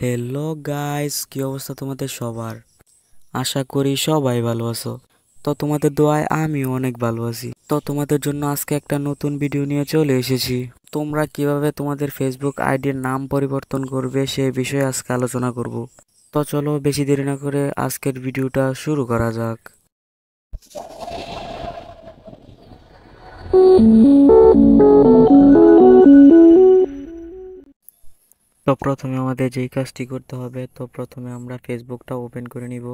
Hello guys, কি অবস্থা তোমাদের সবার? আশা করি সবাই ভালো আছো। তো তোমাদের দোয়ায় আমিও অনেক ভালো আছি। তো তোমাদের জন্য আজকে একটা নতুন ভিডিও নিয়ে চলে এসেছি। তোমরা কিভাবে তোমাদের ফেসবুক আইডির নাম পরিবর্তন করবে সেই বিষয়ে আজকে আলোচনা করব। তো চলো বেশি দেরি না করে আজকের ভিডিওটা শুরু করা যাক। তো প্রথমে আমাদের যেই কাজটি করতে হবে, তো প্রথমে আমরা ফেসবুকটা ওপেন করে নিব।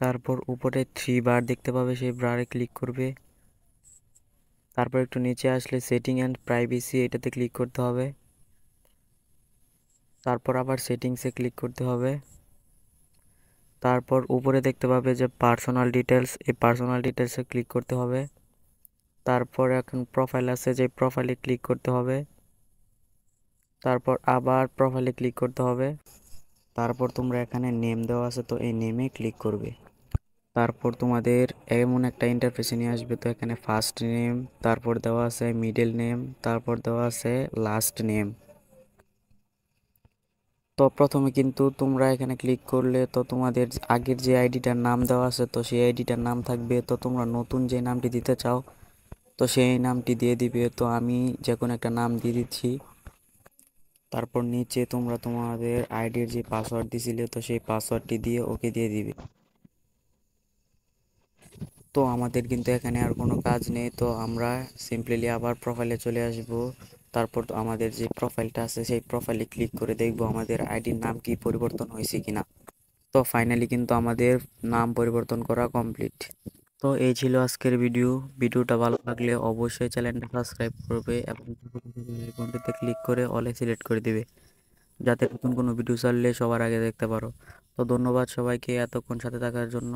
তারপর উপরে থ্রি বার দেখতে পাবে, সেই বারে ক্লিক করবে। তারপর একটু নিচে আসলে সেটিং অ্যান্ড প্রাইভেসি এটাতে ক্লিক করতে হবে। তারপর আবার সেটিংসে ক্লিক করতে হবে। তারপর উপরে দেখতে পাবে যে পার্সোনাল ডিটেলস, এই পার্সোনাল ডিটেলসে ক্লিক করতে হবে। তারপর এখন প্রোফাইল আছে, যে প্রোফাইলে ক্লিক করতে হবে। তারপর আবার প্রোফাইলে ক্লিক করতে হবে। তারপর তোমরা এখানে নেম দেওয়া আছে, তো এই নেমে ক্লিক করবে। তারপর তোমাদের এমন একটা ইন্টারফেসে নিয়ে আসবে। তো এখানে ফার্স্ট নেম, তারপর দেওয়া আছে মিডল নেম, তারপর দেওয়া আছে লাস্ট নেম। তো প্রথমে কিন্তু তোমরা এখানে ক্লিক করলে তো তোমাদের আগের যে আইডিটার নাম দেওয়া আছে, তো সেই আইডিটার নাম থাকবে। তো তোমরা নতুন যে নামটি দিতে চাও, তো সেই নামটি দিয়ে দিবে। তো আমি যে কোনো একটা নাম দিয়ে দিচ্ছি। তারপর নিচে তোমরা তোমাদের আইডির যে পাসওয়ার্ড দিছিলে, তো সেই পাসওয়ার্ডটি দিয়ে ওকে দিয়ে দিবে। তো আমাদের কিন্তু এখানে আর কোনো কাজ নেই, তো আমরা সিম্পলি আবার প্রোফাইলে চলে আসব। তারপর তো আমাদের যে প্রোফাইলটা আছে সেই প্রোফাইলে ক্লিক করে দেখব আমাদের আইডির নাম কি পরিবর্তন হয়েছে কিনা। তো ফাইনালি কিন্তু আমাদের নাম পরিবর্তন করা কমপ্লিট। তো এই ছিল আজকের ভিডিওটা ভালো লাগলে অবশ্যই চ্যানেলটা সাবস্ক্রাইব করবে এবং আইকনটিতে ক্লিক করে অলে সিলেক্ট করে দিবে, যাতে নতুন কোনো ভিডিও ছাড়লে সবার আগে দেখতে পারো। তো ধন্যবাদ সবাইকে এতক্ষণ সাথে থাকার জন্য।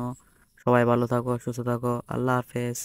সবাই ভালো থাকো, সুস্থ থাকো, আল্লাহ হাফেজ।